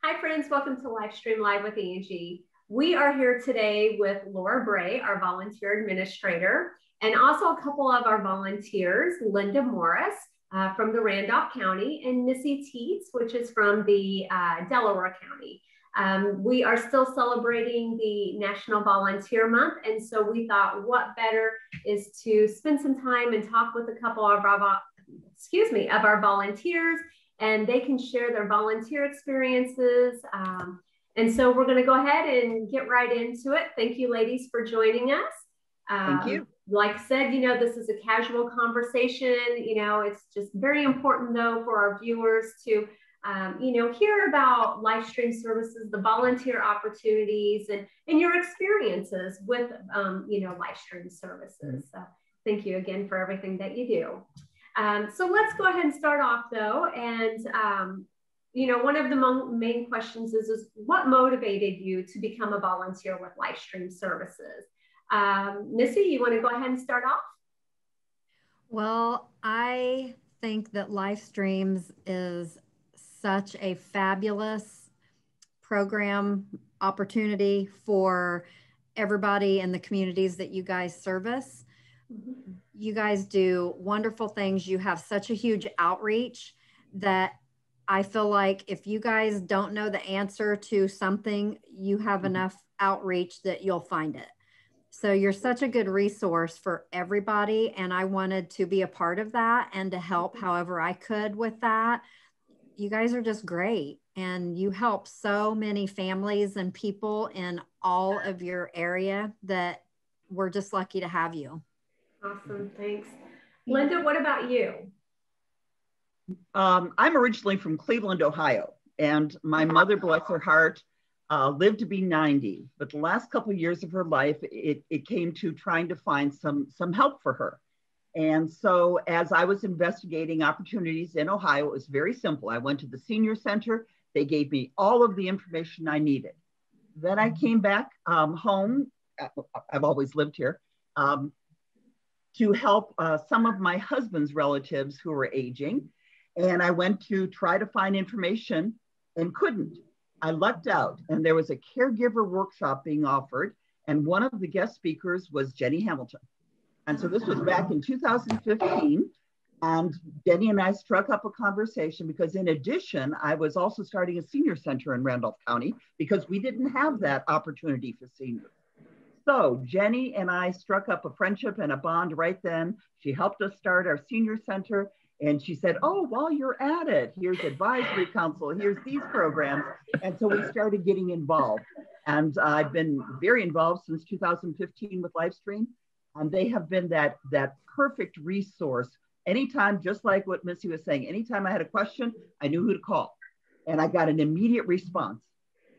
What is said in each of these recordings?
Hi friends, welcome to LifeStream Live with Angie. We are here today with Laura Bray, our volunteer administrator, and also a couple of our volunteers, Linda Morris from the Randolph County and Missy Teats, which is from the Delaware County. We are still celebrating the National Volunteer Month, and so we thought what better is to spend some time and talk with a couple of our volunteers, and they can share their volunteer experiences. And so we're going to go ahead and get right into it. Thank you, ladies, for joining us. Thank you. Like I said, this is a casual conversation. It's just very important, though, for our viewers to, hear about LifeStream services, the volunteer opportunities, and your experiences with, LifeStream services. So thank you again for everything that you do. So let's go ahead and start off, though. And, one of the main questions is what motivated you to become a volunteer with LifeStream services? Missy, you want to go ahead and start off? Well, I think that LifeStreams is such a fabulous program opportunity for everybody in the communities that you guys service. Mm-hmm. You guys do wonderful things. You have such a huge outreach that I feel like if you guys don't know the answer to something, you have enough outreach that you'll find it. So you're such a good resource for everybody. And I wanted to be a part of that and to help however I could with that. You guys are just great. And you help so many families and people in all of your area that we're just lucky to have you. Awesome. Thanks. Linda, what about you? I'm originally from Cleveland, Ohio, and my mother, bless her heart, lived to be 90. But the last couple of years of her life, it came to trying to find some help for her. And so as I was investigating opportunities in Ohio, it was very simple. I went to the senior center. They gave me all of the information I needed. Then I came back home. I've always lived here. To help some of my husband's relatives who were aging. And I went to try to find information and couldn't. I lucked out, and there was a caregiver workshop being offered, and one of the guest speakers was Jenny Hamilton. And so this was back in 2015, and Jenny and I struck up a conversation because in addition, I was also starting a senior center in Randolph County because we didn't have that opportunity for seniors. So Jenny and I struck up a friendship and a bond right then. She helped us start our senior center. And she said, oh, while you're at it, here's advisory council, here's these programs. And so we started getting involved. And I've been very involved since 2015 with LifeStream. And they have been that perfect resource. Anytime, just like what Missy was saying, anytime I had a question, I knew who to call. And I got an immediate response.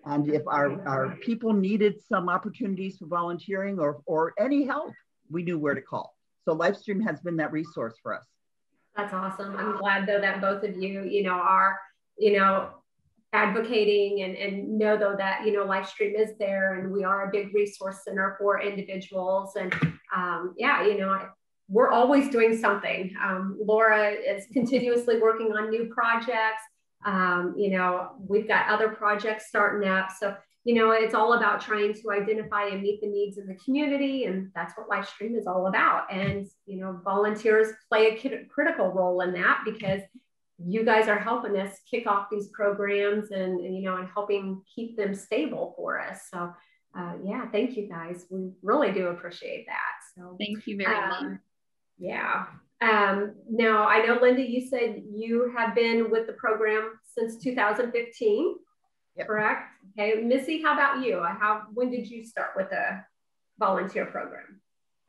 And if our people needed some opportunities for volunteering or any help, we knew where to call. So LifeStream has been that resource for us. That's awesome. I'm glad, though, that both of you, are, advocating and know, though, that, LifeStream is there and we are a big resource center for individuals. And we're always doing something. Laura is continuously working on new projects. We've got other projects starting up. So, it's all about trying to identify and meet the needs of the community. And that's what LifeStream is all about. And, volunteers play a critical role in that because you guys are helping us kick off these programs and helping keep them stable for us. So, thank you guys. We really do appreciate that. So thank you very much. Yeah. Now, I know, Linda, you said you have been with the program since 2015, yep. Correct? Okay. Missy, how about you? When did you start with the volunteer program?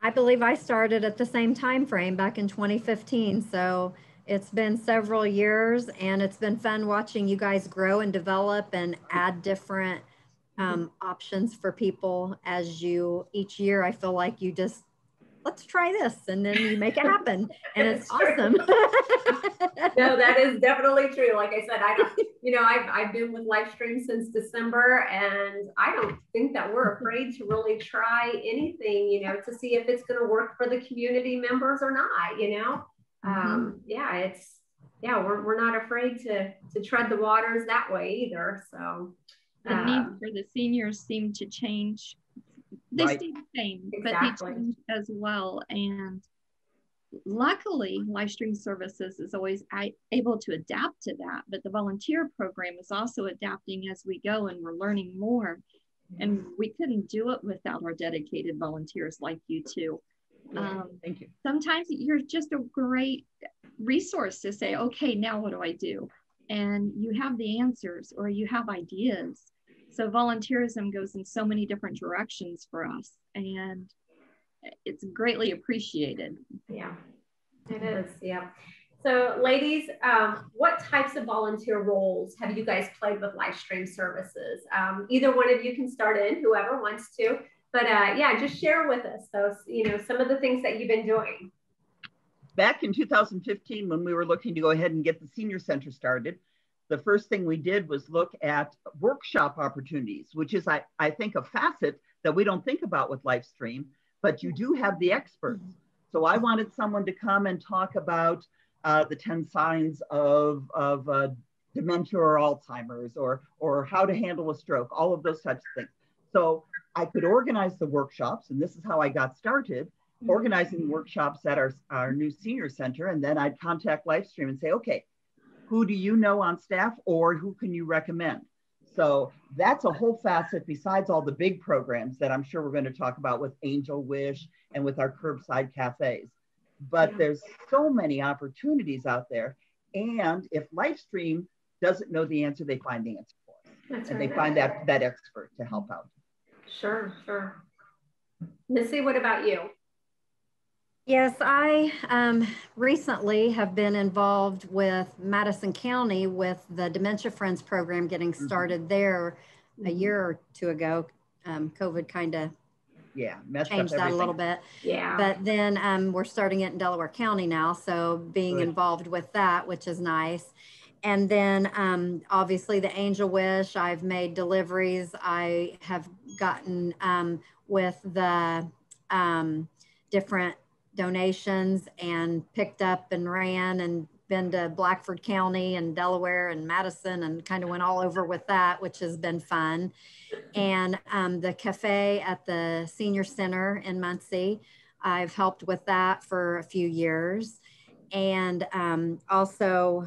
I believe I started at the same time frame back in 2015. So it's been several years and it's been fun watching you guys grow and develop and add different options for people as each year. I feel like you just, let's try this, and then you make it happen, and it's awesome. No, that is definitely true. Like I said, I've been with LifeStream since December, and I don't think that we're afraid to really try anything, to see if it's going to work for the community members or not. yeah, we're not afraid to tread the waters that way either. So the needs for the seniors seem to change. They Right. stay the same, Exactly. but they change as well. And luckily, LifeStream Services is always able to adapt to that. But the volunteer program is also adapting as we go, and we're learning more. And we couldn't do it without our dedicated volunteers like you two. Thank you. Sometimes you're just a great resource to say, okay, now what do I do? And you have the answers, or you have ideas. So volunteerism goes in so many different directions for us, and it's greatly appreciated. Yeah, it is. Yeah. So ladies, what types of volunteer roles have you guys played with LifeStream Services? Either one of you can start in, whoever wants to, but yeah, just share with us those, some of the things that you've been doing. Back in 2015, when we were looking to go ahead and get the senior center started, the first thing we did was look at workshop opportunities, which is, I think, a facet that we don't think about with LifeStream, but you do have the experts. So I wanted someone to come and talk about the 10 signs of dementia or Alzheimer's, or how to handle a stroke, all of those types of things. So I could organize the workshops, and this is how I got started, organizing workshops at our new senior center. And then I'd contact LifeStream and say, okay, who do you know on staff, or who can you recommend? So that's a whole facet besides all the big programs that I'm sure we're going to talk about with Angel Wish and with our curbside cafes. But there's so many opportunities out there. And if LifeStream doesn't know the answer, they find the answer for us. That's and right. They find that expert to help out. Sure, sure. Missy, what about you? Yes, I recently have been involved with Madison County with the Dementia Friends program getting started there a year or two ago. COVID kind of changed that a little bit. Yeah. But then we're starting it in Delaware County now. So being involved with that, which is nice. And then obviously the Angel Wish, I've made deliveries. I have gotten with the different donations and picked up and ran and been to Blackford County and Delaware and Madison and kind of went all over with that, which has been fun. And the cafe at the senior center in Muncie, I've helped with that for a few years. And also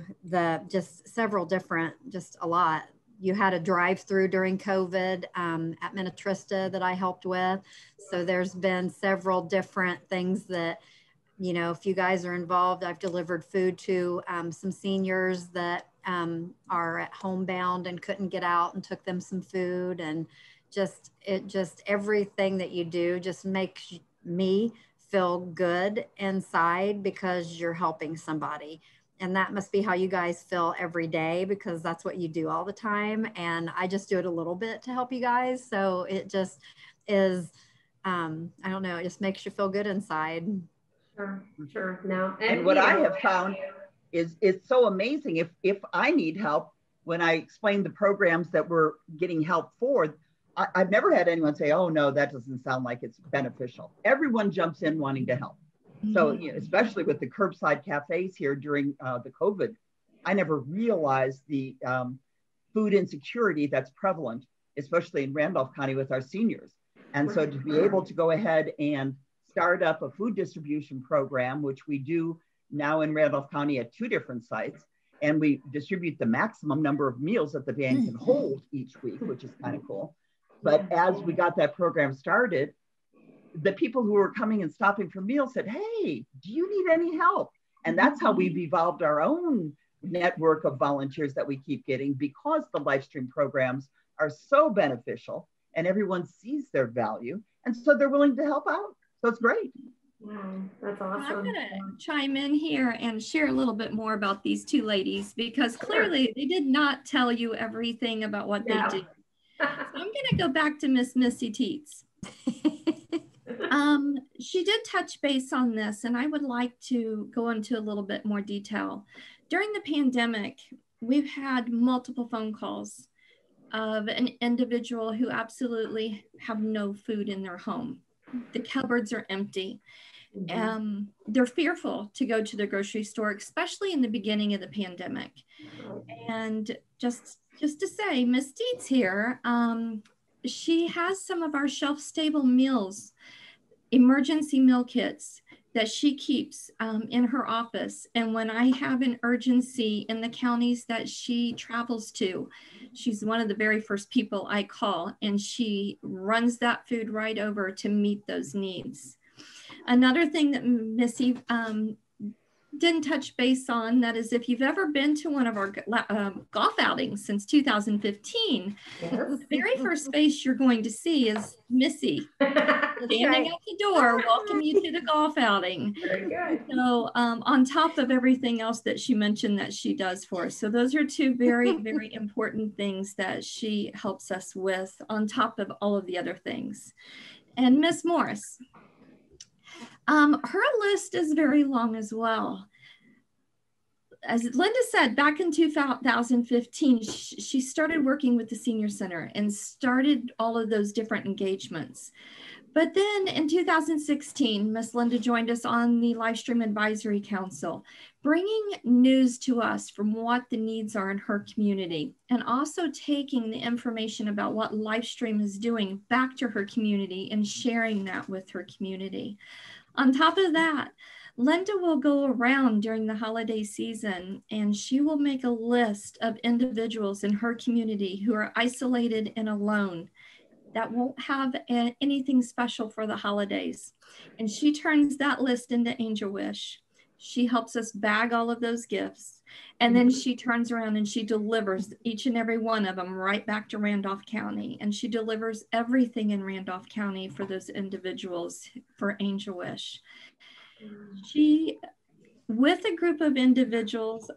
just several different, just a lot. You had a drive-through during COVID at Minnetrista that I helped with. So there's been several different things that, if you guys are involved, I've delivered food to some seniors that are at homebound and couldn't get out, and took them some food. And just everything that you do just makes me feel good inside because you're helping somebody. And that must be how you guys feel every day, because that's what you do all the time. And I just do it a little bit to help you guys. So it just is, I don't know, it just makes you feel good inside. Sure. No. And what I have found is it's so amazing. If I need help, when I explain the programs that we're getting help for, I've never had anyone say, oh, no, that doesn't sound like it's beneficial. Everyone jumps in wanting to help. So, especially with the curbside cafes here during the COVID, I never realized the food insecurity that's prevalent, especially in Randolph County with our seniors. And so to be able to go ahead and start up a food distribution program, which we do now in Randolph County at 2 different sites, and we distribute the maximum number of meals that the van can hold each week, which is kind of cool. But as we got that program started, the people who were coming and stopping for meals said, hey, do you need any help? And that's how we've evolved our own network of volunteers that we keep getting, because the LifeStream programs are so beneficial and everyone sees their value. And so they're willing to help out. So it's great. Wow, that's awesome. I'm going to chime in here and share a little bit more about these 2 ladies, because clearly they did not tell you everything about what they do. So I'm going to go back to Miss Missy Teats. She did touch base on this, and I would like to go into a little bit more detail. During the pandemic, we've had multiple phone calls of an individual who absolutely have no food in their home. The cupboards are empty. They're fearful to go to the grocery store, especially in the beginning of the pandemic. And just to say, Miss Teats here, she has some of our shelf-stable meals, emergency meal kits that she keeps in her office. And when I have an urgency in the counties that she travels to, she's one of the very first people I call, and she runs that food right over to meet those needs. Another thing that Missy didn't touch base on, that is, if you've ever been to one of our golf outings since 2015, the very first face you're going to see is Missy standing at the door, welcome you to the golf outing. Very good. So on top of everything else that she mentioned that she does for us. So those are two very, very important things that she helps us with on top of all of the other things. And Miss Morris, her list is very long as well. As Linda said, back in 2015, she started working with the Senior Center and started all of those different engagements. But then in 2016, Miss Linda joined us on the LifeStream Advisory Council, bringing news to us from what the needs are in her community, and also taking the information about what LifeStream is doing back to her community and sharing that with her community. On top of that, Linda will go around during the holiday season and she will make a list of individuals in her community who are isolated and alone that won't have anything special for the holidays. And she turns that list into Angel Wish. She helps us bag all of those gifts. And then she turns around and she delivers each and every one of them right back to Randolph County. And she delivers everything in Randolph County for those individuals for Angel Wish. She, with a group of individuals,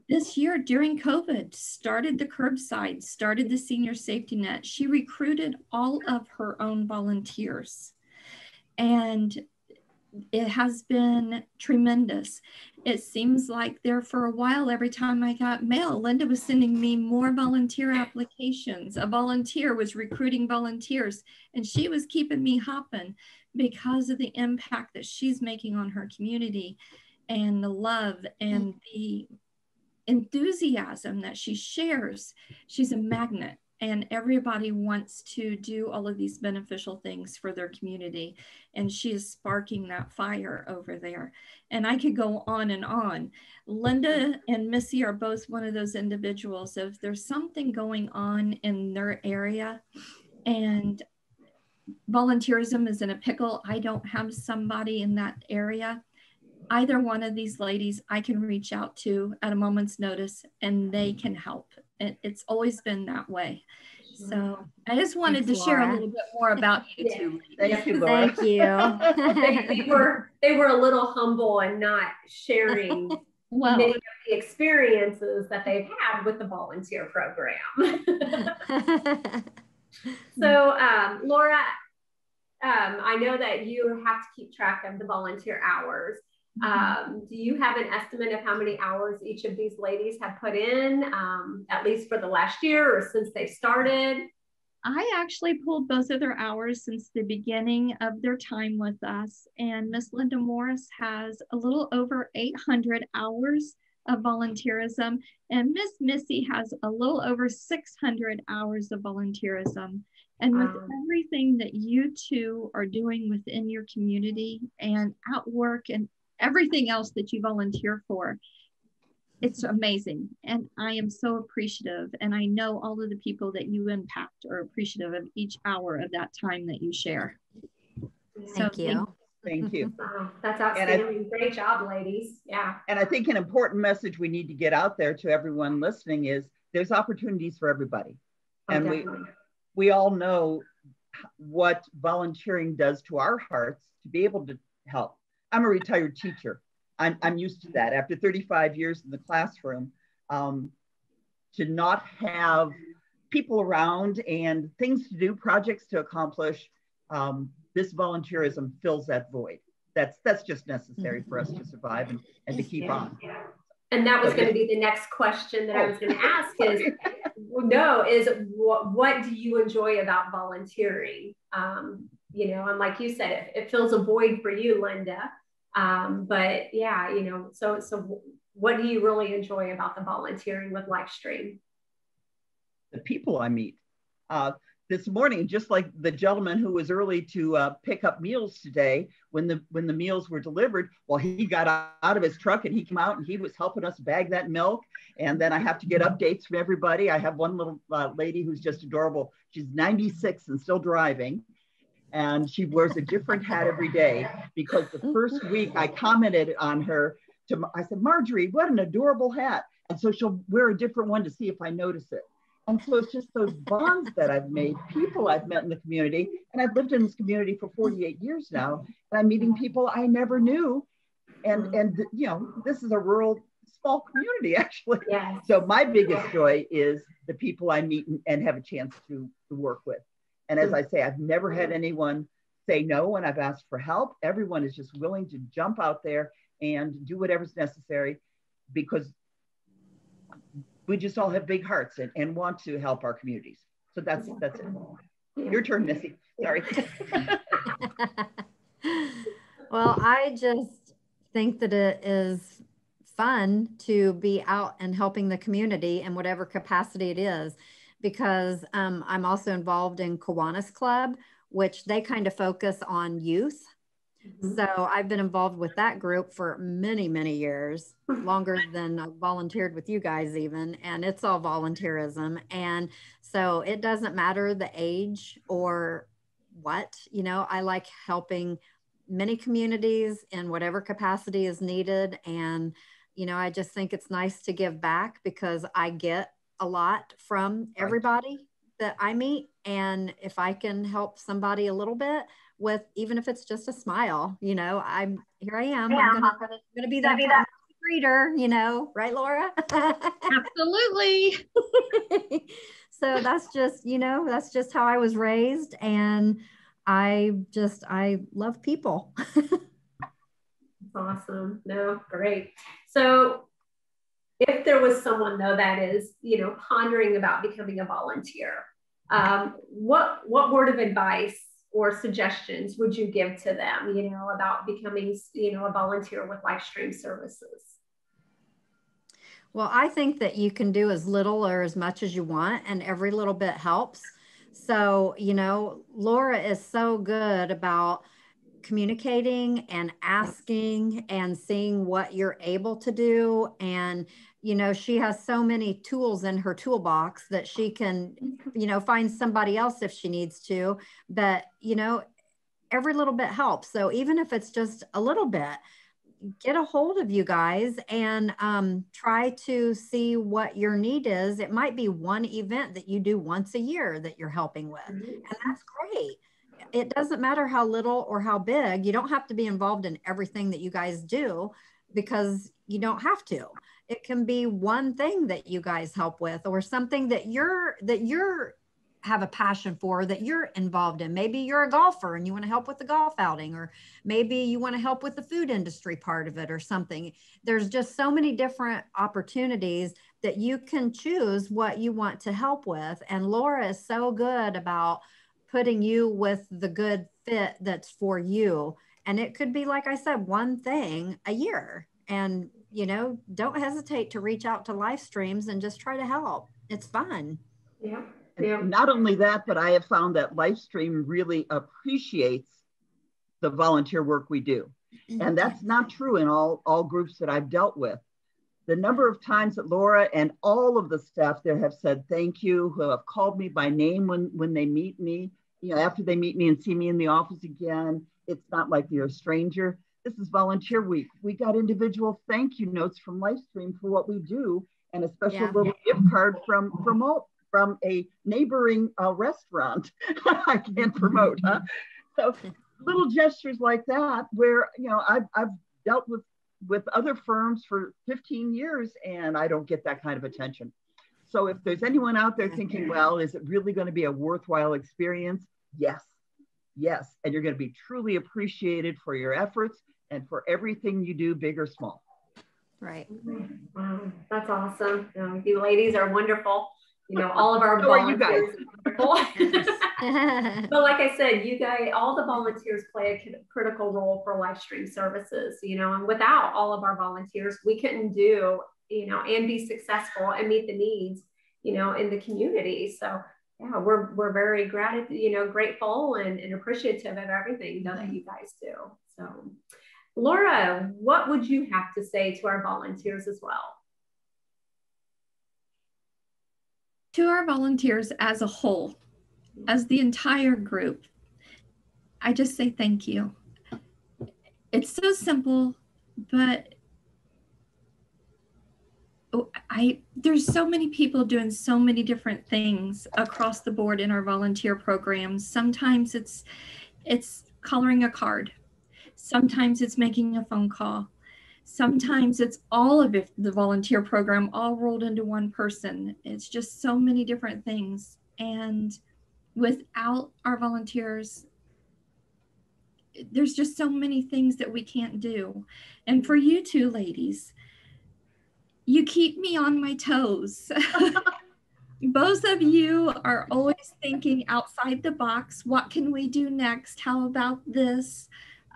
this year during COVID, started the curbside, started the senior safety net. She recruited all of her own volunteers. And it has been tremendous. It seems like there for a while, every time I got mail, Linda was sending me more volunteer applications. A volunteer was recruiting volunteers, and she was keeping me hopping because of the impact that she's making on her community and the love and the enthusiasm that she shares. She's a magnet. And everybody wants to do all of these beneficial things for their community. And she is sparking that fire over there. And I could go on and on. Linda and Missy are both one of those individuals. If there's something going on in their area and volunteerism is in a pickle, I don't have somebody in that area, either one of these ladies I can reach out to at a moment's notice and they can help. It's always been that way. So I just wanted to share a little bit more about you two. Thank you, Laura. Thank you. they were a little humble and not sharing many of the experiences that they've had with the volunteer program. So Laura, I know that you have to keep track of the volunteer hours. Do you have an estimate of how many hours each of these ladies have put in, at least for the last year or since they started? I actually pulled both of their hours since the beginning of their time with us. And Miss Linda Morris has a little over 800 hours of volunteerism. And Miss Missy has a little over 600 hours of volunteerism. And with everything that you two are doing within your community and at work and everything else that you volunteer for, it's amazing. And I am so appreciative. And I know all of the people that you impact are appreciative of each hour of that time that you share. Thank you. Thank you. Wow, that's outstanding. Great job, ladies. Yeah. And I think an important message we need to get out there to everyone listening is there's opportunities for everybody. And we all know what volunteering does to our hearts to be able to help. I'm a retired teacher. I'm used to that. After 35 years in the classroom, to not have people around and things to do, projects to accomplish, this volunteerism fills that void. That's just necessary for us to survive and to keep on. And that was going to be the next question that I was going to ask is what do you enjoy about volunteering? you know, and like you said, it fills a void for you, Linda. But yeah, you know, so what do you really enjoy about the volunteering with LifeStream? The people I meet. This morning, just like the gentleman who was early to pick up meals today, when the meals were delivered, well, he got out of his truck and he came out and he was helping us bag that milk. And then I have to get updates from everybody. I have one little lady who's just adorable. She's 96 and still driving. And she wears a different hat every day, because the first week I commented on her. I said, Marjorie, what an adorable hat. And so she'll wear a different one to see if I notice it. And so it's just those bonds that I've made, people I've met in the community. And I've lived in this community for 48 years now. And I'm meeting people I never knew. And you know, this is a rural, small community, actually. Yeah. So my biggest joy is the people I meet and have a chance to work with. And as I say, I've never had anyone say no when I've asked for help. Everyone is just willing to jump out there and do whatever's necessary, because we just all have big hearts and want to help our communities. So that's it. Your turn, Missy. Sorry. Well, I just think that it is fun to be out and helping the community in whatever capacity it is, because I'm also involved in Kiwanis Club, which they kind of focus on youth. So I've been involved with that group for many, many years, longer than I volunteered with you guys even, and it's all volunteerism. And so it doesn't matter the age or what, you know, I like helping many communities in whatever capacity is needed. And, you know, I just think it's nice to give back, because I get a lot from everybody that I meet. And if I can help somebody a little bit with, even if it's just a smile, you know, here I am. I'm gonna be that greeter, you know, right, Laura? Absolutely. So that's just, you know, that's just how I was raised. And I love people. Awesome. No, great. So if there was someone though that is, you know, pondering about becoming a volunteer, what word of advice or suggestions would you give to them, you know, about becoming, you know, a volunteer with LifeStream services? Well, I think that you can do as little or as much as you want, and every little bit helps. So, you know, Laura is so good about communicating and asking and seeing what you're able to do. And, you know, she has so many tools in her toolbox that she can, you know, find somebody else if she needs to. But, you know, every little bit helps. So even if it's just a little bit, get a hold of you guys and try to see what your need is. It might be one event that you do once a year that you're helping with, and that's great. It doesn't matter how little or how big. You don't have to be involved in everything that you guys do, because you don't have to. It can be one thing that you guys help with, or something that you're have a passion for, that you're involved in. Maybe you're a golfer and you want to help with the golf outing, or maybe you want to help with the food industry part of it or something. There's just so many different opportunities that you can choose what you want to help with. And Laura is so good about putting you with the good fit that's for you. And it could be, like I said, one thing a year. And, you know, don't hesitate to reach out to LifeStreams and just try to help. It's fun. Yeah. And not only that, but I have found that LifeStream really appreciates the volunteer work we do. And that's not true in all groups that I've dealt with. The number of times that Laura and all of the staff there have said thank you, who have called me by name when they meet me, you know, after they meet me and see me in the office again, it's not like you're a stranger. This is volunteer week. We got individual thank you notes from LifeStream for what we do, and a special little gift card from a neighboring restaurant. I can't promote, huh? So little gestures like that, where, you know, I've dealt with other firms for 15 years and I don't get that kind of attention. So if there's anyone out there thinking, well, is it really going to be a worthwhile experience? Yes. And you're going to be truly appreciated for your efforts and for everything you do, big or small. Right. Wow, that's awesome. You ladies are wonderful. all of our So are you guys. volunteers. But like I said, you guys, all the volunteers play a critical role for LifeStream services, and without all of our volunteers, we couldn't do, and be successful and meet the needs, in the community. So yeah, we're very grateful and appreciative of everything that you guys do. So Laura, what would you have to say to our volunteers as well? To our volunteers as a whole, as the entire group, I just say thank you. It's so simple, but there's so many people doing so many different things across the board in our volunteer programs. Sometimes it's coloring a card. Sometimes it's making a phone call. Sometimes it's all of it, the volunteer program all rolled into one person. It's just so many different things. And without our volunteers, there's just so many things that we can't do. And for you two ladies, you keep me on my toes. Both of you are always thinking outside the box. What can we do next? How about this?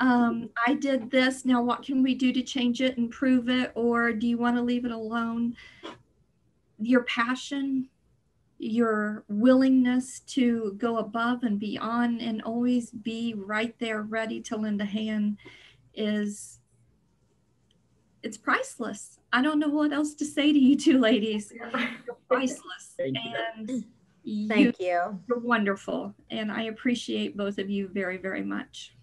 I did this. Now what can we do to change it, improve it? Or do you want to leave it alone? Your passion, your willingness to go above and beyond and always be right there ready to lend a hand it's priceless. I don't know what else to say to you two ladies. Priceless. And thank you. You're wonderful. And I appreciate both of you very, very much.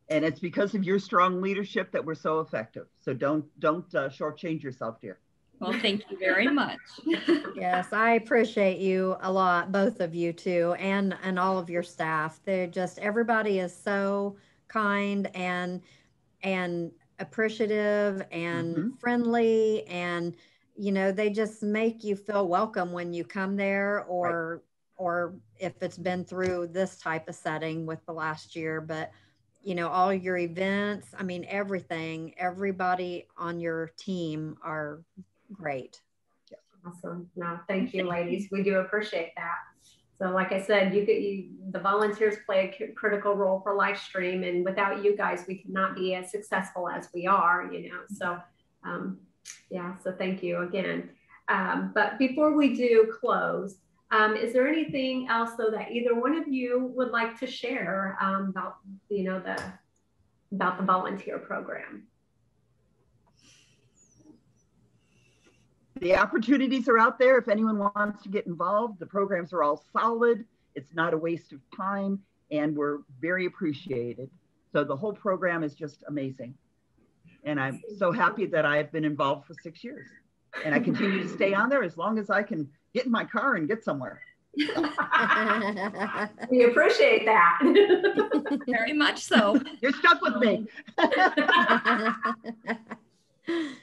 And it's because of your strong leadership that we're so effective. So don't shortchange yourself, dear. Well, thank you very much. Yes, I appreciate you a lot, both of you too, and all of your staff. They're just, everybody is so kind and appreciative and friendly, and they just make you feel welcome when you come there, or if it's been through this type of setting with the last year. But all your events, I mean, everything, everybody on your team are great. Awesome. No, thank you, ladies. We do appreciate that. So like I said, the volunteers play a critical role for LifeStream, and without you guys, we could not be as successful as we are, So yeah, so thank you again. But before we do close, is there anything else though that either one of you would like to share about the volunteer program? The opportunities are out there if anyone wants to get involved. The programs are all solid. It's not a waste of time, and we're very appreciated. So the whole program is just amazing. And I'm so happy that I've been involved for 6 years. And I continue to stay on there as long as I can get in my car and get somewhere. We appreciate that. Very much so. You're stuck with me.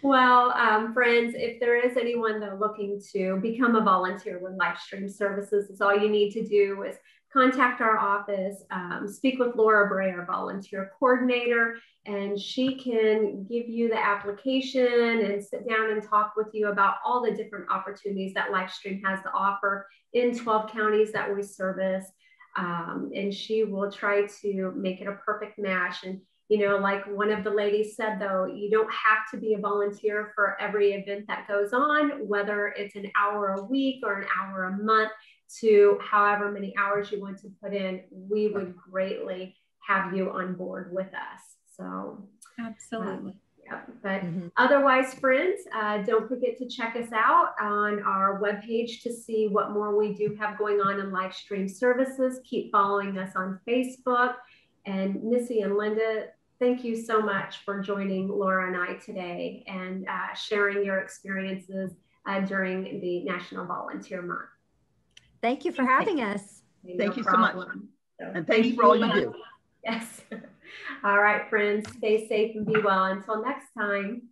Well, friends, if there is anyone though looking to become a volunteer with LifeStream Services, it's all you need to do is contact our office, speak with Laura Bray, our volunteer coordinator, and she can give you the application and sit down and talk with you about all the different opportunities that LifeStream has to offer in 12 counties that we service. And she will try to make it a perfect match. And like one of the ladies said, though, you don't have to be a volunteer for every event that goes on, whether it's an hour a week or an hour a month to however many hours you want to put in. We would greatly have you on board with us. So absolutely. Yeah, but otherwise, friends, don't forget to check us out on our webpage to see what more we do have going on in LifeStream Services. Keep following us on Facebook. And Missy and Linda, thank you so much for joining Laura and I today and sharing your experiences during the National Volunteer Month. Thank you for having us. Thank you so much. And thanks for all you do. Yes. All right, friends, stay safe and be well. Until next time.